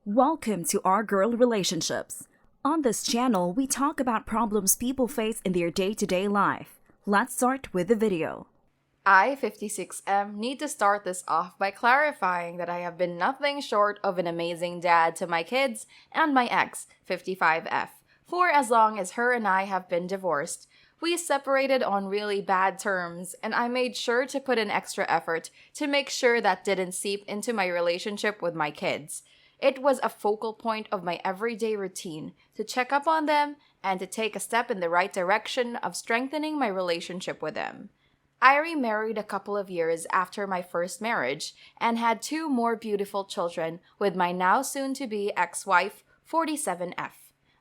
Welcome to Our Girl Relationships. On this channel, we talk about problems people face in their day-to-day life. Let's start with the video. I, 56M, need to start this off by clarifying that I have been nothing short of an amazing dad to my kids and my ex, 55F, for as long as her and I have been divorced. We separated on really bad terms, and I made sure to put in extra effort to make sure that didn't seep into my relationship with my kids. It was a focal point of my everyday routine to check up on them and to take a step in the right direction of strengthening my relationship with them. I remarried a couple of years after my first marriage and had 2 more beautiful children with my now soon-to-be ex-wife, 47F.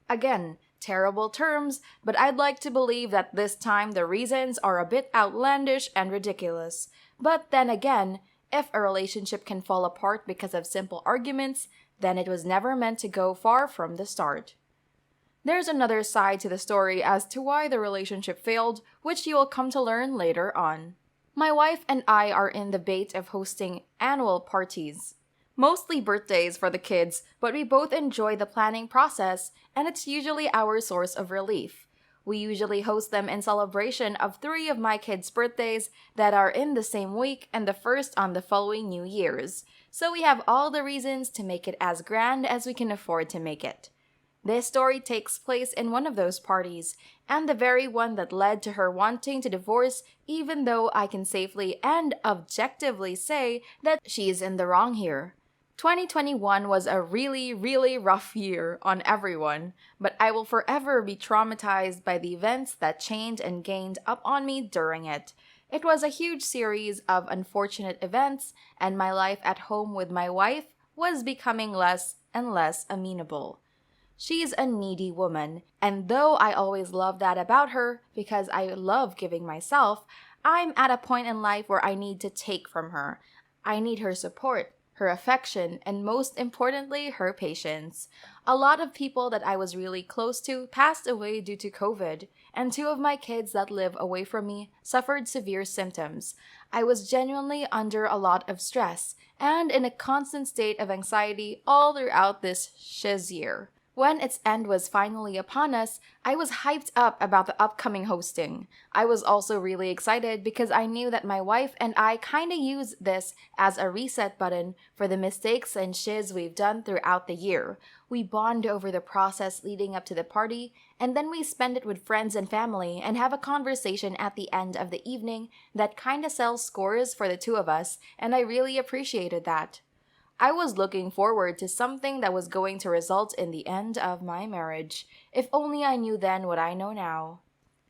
Again, terrible terms, but I'd like to believe that this time the reasons are a bit outlandish and ridiculous. But then again, if a relationship can fall apart because of simple arguments, then it was never meant to go far from the start. There's another side to the story as to why the relationship failed, which you will come to learn later on. My wife and I are in the bait of hosting annual parties. Mostly birthdays for the kids, but we both enjoy the planning process, and it's usually our source of relief. We usually host them in celebration of 3 of my kids' birthdays that are in the same week and the first on the following New Year's. So we have all the reasons to make it as grand as we can afford to make it. This story takes place in one of those parties, and the very one that led to her wanting to divorce, even though I can safely and objectively say that she's in the wrong here. 2021 was a really, really rough year on everyone, but I will forever be traumatized by the events that chained and gained up on me during it. It was a huge series of unfortunate events, and my life at home with my wife was becoming less and less amenable. She's a needy woman, and though I always love that about her because I love giving myself, I'm at a point in life where I need to take from her. I need her support, her affection, and most importantly, her patience. A lot of people that I was really close to passed away due to COVID, and 2 of my kids that live away from me suffered severe symptoms. I was genuinely under a lot of stress and in a constant state of anxiety all throughout this shiz year. When its end was finally upon us, I was hyped up about the upcoming hosting. I was also really excited because I knew that my wife and I kinda use this as a reset button for the mistakes and shiz we've done throughout the year. We bond over the process leading up to the party, and then we spend it with friends and family and have a conversation at the end of the evening that kinda sells scores for the 2 of us, and I really appreciated that. I was looking forward to something that was going to result in the end of my marriage. If only I knew then what I know now.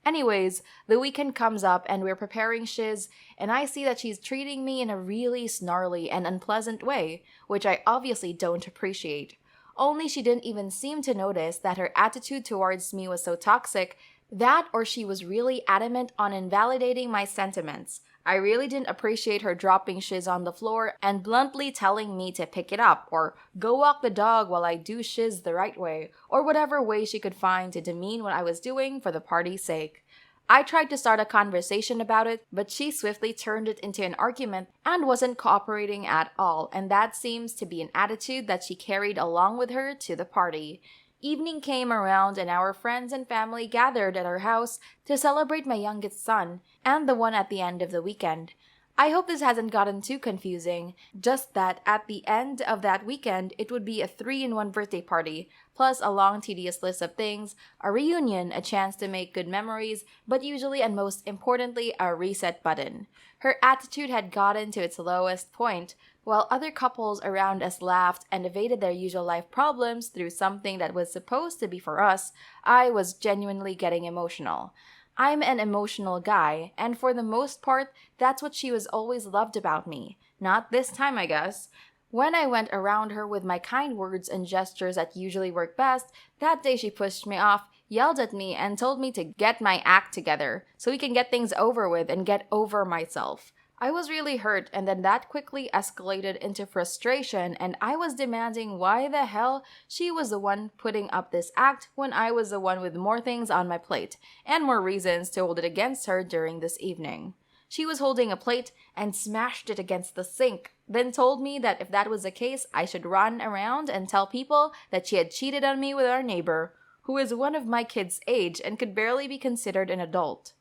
Anyways, the weekend comes up and we're preparing shiz, and I see that she's treating me in a really snarly and unpleasant way, which I obviously don't appreciate. Only she didn't even seem to notice that her attitude towards me was so toxic, that or she was really adamant on invalidating my sentiments. I really didn't appreciate her dropping shiz on the floor and bluntly telling me to pick it up or go walk the dog while I do shiz the right way, or whatever way she could find to demean what I was doing for the party's sake. I tried to start a conversation about it, but she swiftly turned it into an argument and wasn't cooperating at all, and that seems to be an attitude that she carried along with her to the party. Evening came around and our friends and family gathered at our house to celebrate my youngest son and the one at the end of the weekend. I hope this hasn't gotten too confusing, just that at the end of that weekend it would be a 3-in-1 birthday party, plus a long tedious list of things, a reunion, a chance to make good memories, but usually and most importantly a reset button. Her attitude had gotten to its lowest point, while other couples around us laughed and evaded their usual life problems through something that was supposed to be for us. I was genuinely getting emotional. I'm an emotional guy, and for the most part, that's what she was always loved about me. Not this time, I guess. When I went around her with my kind words and gestures that usually work best, that day she pushed me off, yelled at me, and told me to get my act together so we can get things over with and get over myself. I was really hurt, and then that quickly escalated into frustration, and I was demanding why the hell she was the one putting up this act when I was the one with more things on my plate and more reasons to hold it against her during this evening. She was holding a plate and smashed it against the sink, then told me that if that was the case, I should run around and tell people that she had cheated on me with our neighbor, who is one of my kids' age and could barely be considered an adult.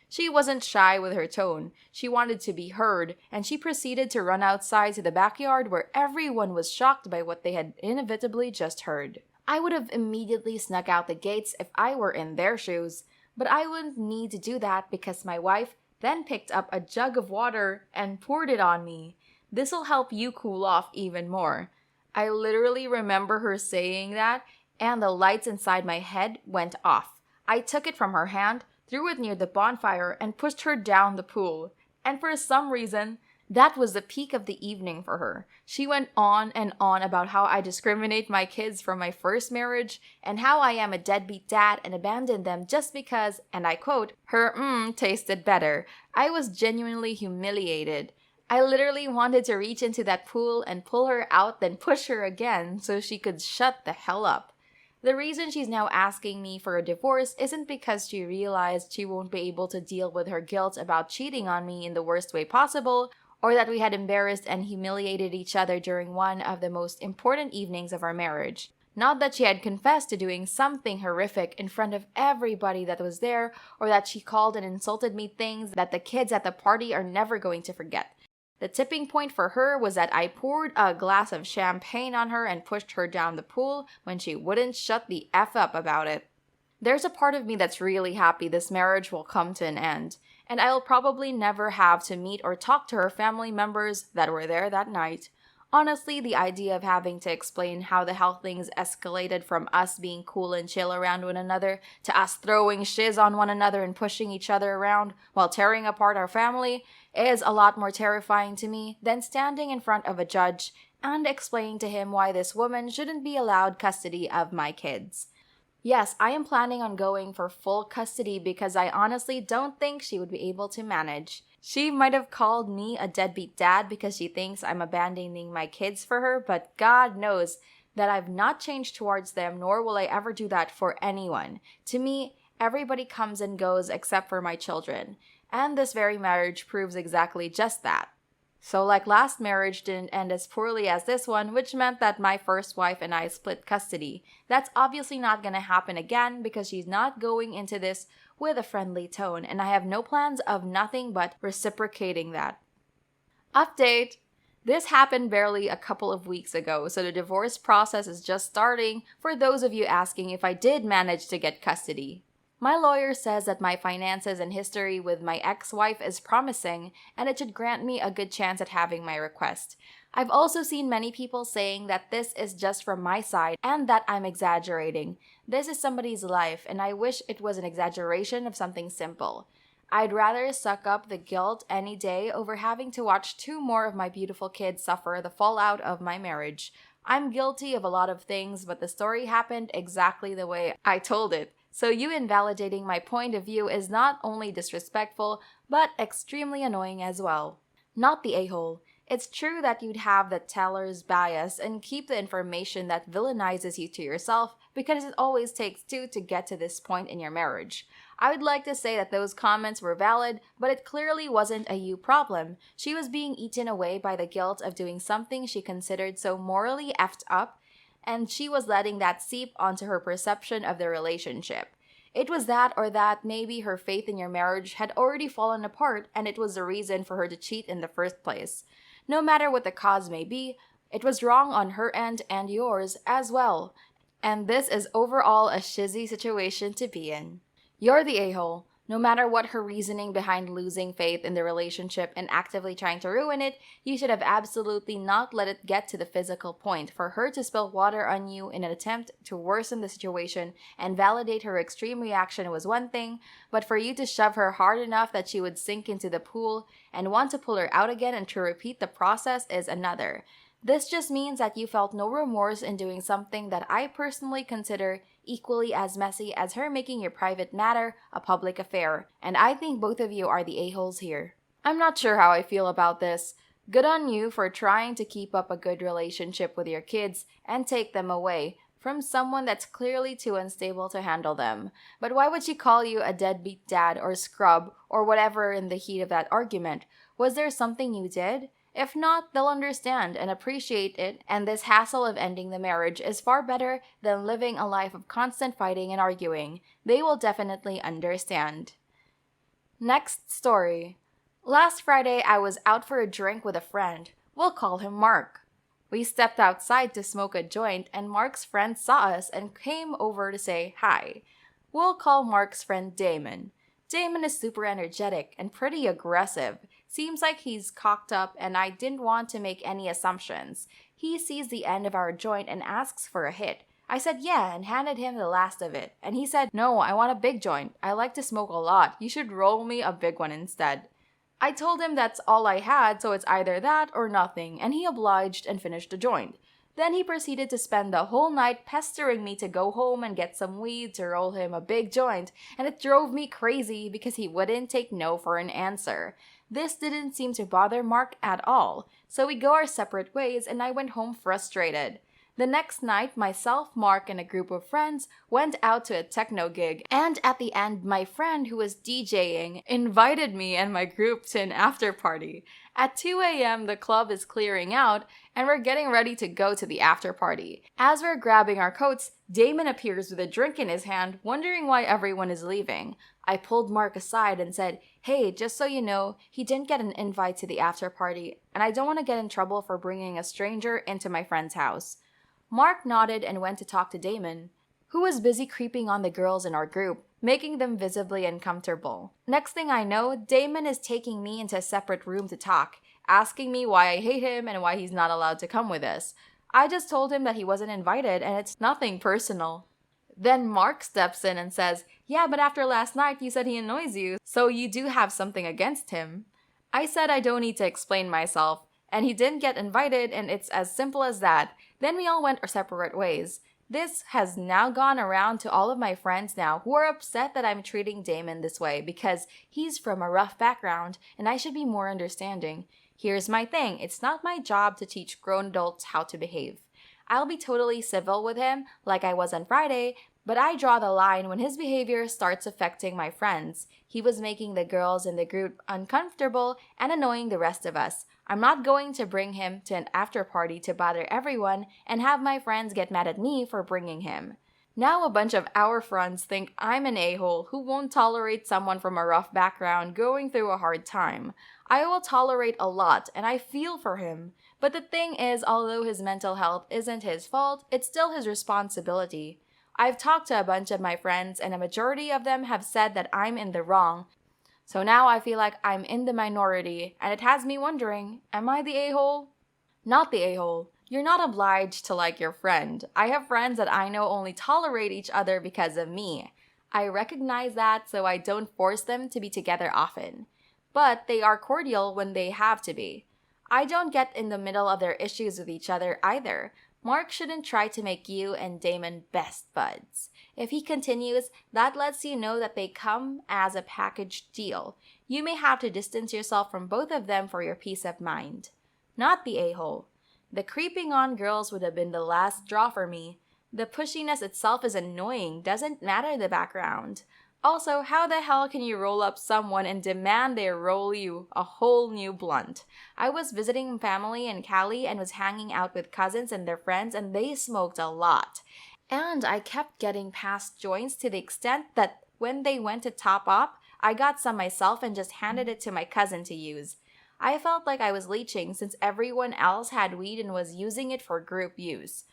She wasn't shy with her tone. She wanted to be heard, and she proceeded to run outside to the backyard where everyone was shocked by what they had inevitably just heard. I would have immediately snuck out the gates if I were in their shoes, but I wouldn't need to do that because my wife then picked up a jug of water and poured it on me. This'll help you cool off even more. I literally remember her saying that, and the lights inside my head went off. I took it from her hand, threw it near the bonfire, and pushed her down the pool. And for some reason, that was the peak of the evening for her. She went on and on about how I discriminate my kids from my first marriage and how I am a deadbeat dad and abandoned them just because, and I quote, her tasted better. I was genuinely humiliated. I literally wanted to reach into that pool and pull her out, then push her again so she could shut the hell up. The reason she's now asking me for a divorce isn't because she realized she won't be able to deal with her guilt about cheating on me in the worst way possible, or that we had embarrassed and humiliated each other during one of the most important evenings of our marriage. Not that she had confessed to doing something horrific in front of everybody that was there, or that she called and insulted me things that the kids at the party are never going to forget. The tipping point for her was that I poured a glass of champagne on her and pushed her down the pool when she wouldn't shut the F up about it. There's a part of me that's really happy this marriage will come to an end, and I'll probably never have to meet or talk to her family members that were there that night. Honestly, the idea of having to explain how the hell things escalated from us being cool and chill around one another to us throwing shiz on one another and pushing each other around while tearing apart our family is a lot more terrifying to me than standing in front of a judge and explaining to him why this woman shouldn't be allowed custody of my kids. Yes, I am planning on going for full custody because I honestly don't think she would be able to manage. She might have called me a deadbeat dad because she thinks I'm abandoning my kids for her, but God knows that I've not changed towards them, nor will I ever do that for anyone. To me, everybody comes and goes except for my children, and this very marriage proves exactly just that. So like last marriage didn't end as poorly as this one, which meant that my first wife and I split custody. That's obviously not gonna happen again because she's not going into this with a friendly tone, and I have no plans of nothing but reciprocating that. Update! This happened barely a couple of weeks ago, so the divorce process is just starting for those of you asking if I did manage to get custody. My lawyer says that my finances and history with my ex-wife is promising, and it should grant me a good chance at having my request. I've also seen many people saying that this is just from my side and that I'm exaggerating. This is somebody's life, and I wish it was an exaggeration of something simple. I'd rather suck up the guilt any day over having to watch 2 more of my beautiful kids suffer the fallout of my marriage. I'm guilty of a lot of things, but the story happened exactly the way I told it. So you invalidating my point of view is not only disrespectful, but extremely annoying as well. Not the a-hole. It's true that you'd have the teller's bias and keep the information that villainizes you to yourself because it always takes 2 to get to this point in your marriage. I would like to say that those comments were valid, but it clearly wasn't a you problem. She was being eaten away by the guilt of doing something she considered so morally effed up, and she was letting that seep onto her perception of the relationship. It was that, or that maybe her faith in your marriage had already fallen apart and it was the reason for her to cheat in the first place. No matter what the cause may be, it was wrong on her end and yours as well. And this is overall a shizzy situation to be in. You're the a-hole. No matter what her reasoning behind losing faith in the relationship and actively trying to ruin it, you should have absolutely not let it get to the physical point for her to spill water on you in an attempt to worsen the situation and validate her extreme reaction was one thing, but for you to shove her hard enough that she would sink into the pool and want to pull her out again and to repeat the process is another. This just means that you felt no remorse in doing something that I personally consider equally as messy as her making your private matter a public affair, and I think both of you are the a-holes here. I'm not sure how I feel about this. Good on you for trying to keep up a good relationship with your kids and take them away. from someone that's clearly too unstable to handle them. But why would she call you a deadbeat dad or scrub or whatever in the heat of that argument? Was there something you did? If not, they'll understand and appreciate it, and this hassle of ending the marriage is far better than living a life of constant fighting and arguing. They will definitely understand. Next story. Last Friday, I was out for a drink with a friend. We'll call him Mark. We stepped outside to smoke a joint, and Mark's friend saw us and came over to say hi. We'll call Mark's friend Damon. Damon is super energetic and pretty aggressive. Seems like he's cocked up, and I didn't want to make any assumptions. He sees the end of our joint and asks for a hit. I said yeah and handed him the last of it. And he said, no, I want a big joint. I like to smoke a lot. You should roll me a big one instead. I told him that's all I had, so it's either that or nothing, and he obliged and finished the joint. Then he proceeded to spend the whole night pestering me to go home and get some weed to roll him a big joint, and it drove me crazy because he wouldn't take no for an answer. This didn't seem to bother Mark at all, so we go our separate ways and I went home frustrated. The next night, myself, Mark, and a group of friends went out to a techno gig, and at the end, my friend who was DJing invited me and my group to an after party. At 2 a.m., the club is clearing out, and we're getting ready to go to the after party. As we're grabbing our coats, Damon appears with a drink in his hand, wondering why everyone is leaving. I pulled Mark aside and said, hey, just so you know, he didn't get an invite to the after party, and I don't want to get in trouble for bringing a stranger into my friend's house. Mark nodded and went to talk to Damon, who was busy creeping on the girls in our group, making them visibly uncomfortable. Next thing I know, Damon is taking me into a separate room to talk, asking me why I hate him and why he's not allowed to come with us. I just told him that he wasn't invited and it's nothing personal. Then Mark steps in and says, yeah, but after last night you said he annoys you, so you do have something against him. I said I don't need to explain myself, and he didn't get invited, and it's as simple as that. Then we all went our separate ways. This has now gone around to all of my friends now who are upset that I'm treating Damon this way because he's from a rough background and I should be more understanding. Here's my thing, it's not my job to teach grown adults how to behave. I'll be totally civil with him like I was on Friday, but I draw the line when his behavior starts affecting my friends. He was making the girls in the group uncomfortable and annoying the rest of us. I'm not going to bring him to an after party to bother everyone and have my friends get mad at me for bringing him. Now a bunch of our friends think I'm an a-hole who won't tolerate someone from a rough background going through a hard time. I will tolerate a lot and I feel for him. But the thing is, although his mental health isn't his fault, it's still his responsibility. I've talked to a bunch of my friends and a majority of them have said that I'm in the wrong. So now I feel like I'm in the minority, and it has me wondering, am I the a-hole? Not the a-hole. You're not obliged to like your friend. I have friends that I know only tolerate each other because of me. I recognize that, so I don't force them to be together often. But they are cordial when they have to be. I don't get in the middle of their issues with each other either. Mark shouldn't try to make you and Damon best buds. If he continues, that lets you know that they come as a package deal. You may have to distance yourself from both of them for your peace of mind. Not the a-hole. The creeping on girls would have been the last straw for me. The pushiness itself is annoying, doesn't matter the background. Also, how the hell can you roll up someone and demand they roll you a whole new blunt? I was visiting family in Cali and was hanging out with cousins and their friends, and they smoked a lot. And I kept getting past joints to the extent that when they went to top up, I got some myself and just handed it to my cousin to use. I felt like I was leeching since everyone else had weed and was using it for group use.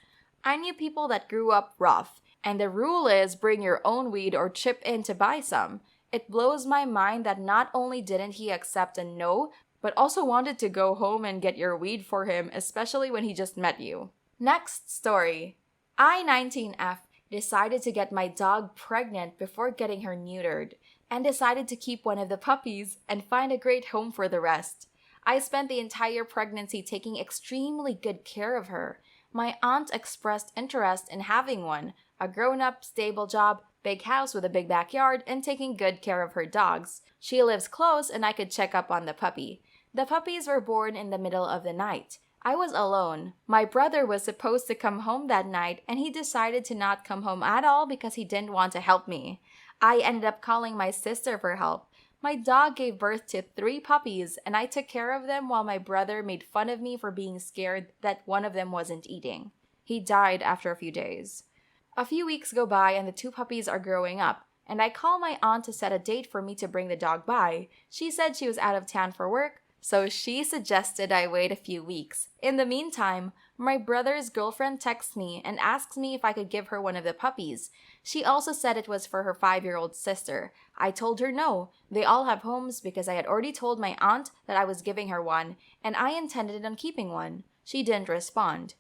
I knew people that grew up rough, and the rule is bring your own weed or chip in to buy some. It blows my mind that not only didn't he accept a no, but also wanted to go home and get your weed for him, especially when he just met you. Next story. I-19F decided to get my dog pregnant before getting her neutered, and decided to keep one of the puppies and find a great home for the rest. I spent the entire pregnancy taking extremely good care of her. My aunt expressed interest in having one, a grown-up, stable job, big house with a big backyard, and taking good care of her dogs. She lives close and I could check up on the puppy. The puppies were born in the middle of the night. I was alone. My brother was supposed to come home that night, and he decided to not come home at all because he didn't want to help me. I ended up calling my sister for help. My dog gave birth to 3 puppies, and I took care of them while my brother made fun of me for being scared that one of them wasn't eating. He died after a few days. A few weeks go by and the 2 puppies are growing up, and I call my aunt to set a date for me to bring the dog by. She said she was out of town for work, so she suggested I wait a few weeks. In the meantime, my brother's girlfriend texts me and asks me if I could give her one of the puppies. She also said it was for her 5-year-old sister. I told her no, they all have homes because I had already told my aunt that I was giving her one, and I intended on keeping one. She didn't respond.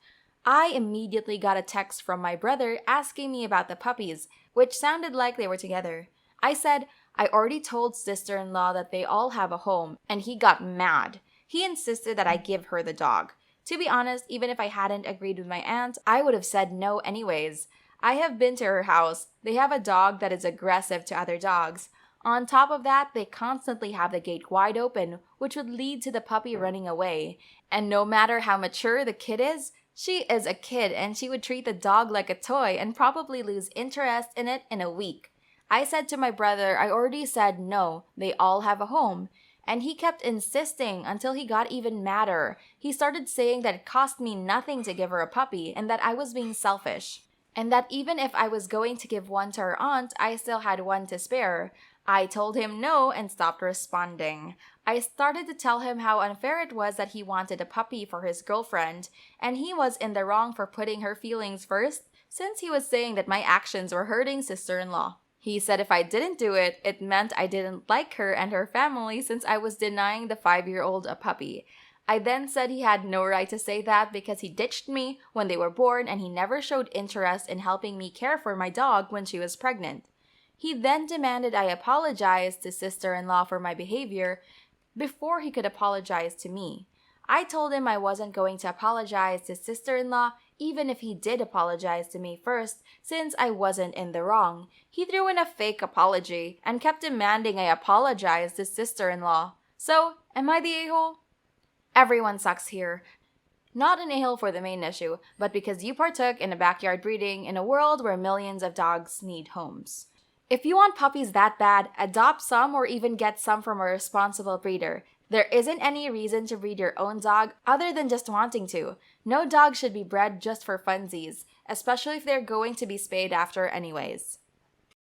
I immediately got a text from my brother asking me about the puppies, which sounded like they were together. I said, I already told sister-in-law that they all have a home, and he got mad. He insisted that I give her the dog. To be honest, even if I hadn't agreed with my aunt, I would have said no anyways. I have been to her house. They have a dog that is aggressive to other dogs. On top of that, they constantly have the gate wide open, which would lead to the puppy running away. And no matter how mature the kid is, she is a kid and she would treat the dog like a toy and probably lose interest in it in a week. I said to my brother I already said no, they all have a home. And he kept insisting until he got even madder. He started saying that it cost me nothing to give her a puppy and that I was being selfish. And that even if I was going to give one to her aunt, I still had one to spare. I told him no and stopped responding. I started to tell him how unfair it was that he wanted a puppy for his girlfriend, and he was in the wrong for putting her feelings first, since he was saying that my actions were hurting sister-in-law. He said if I didn't do it, it meant I didn't like her and her family since I was denying the 5-year-old a puppy. I then said he had no right to say that because he ditched me when they were born and he never showed interest in helping me care for my dog when she was pregnant. He then demanded I apologize to sister-in-law for my behavior before he could apologize to me. I told him I wasn't going to apologize to sister-in-law even if he did apologize to me first, since I wasn't in the wrong. He threw in a fake apology and kept demanding I apologize to sister-in-law. So, am I the a-hole? Everyone sucks here. Not an a-hole for the main issue, but because you partook in a backyard breeding in a world where millions of dogs need homes. If you want puppies that bad, adopt some or even get some from a responsible breeder. There isn't any reason to breed your own dog other than just wanting to. No dog should be bred just for funsies, especially if they're going to be spayed after anyways.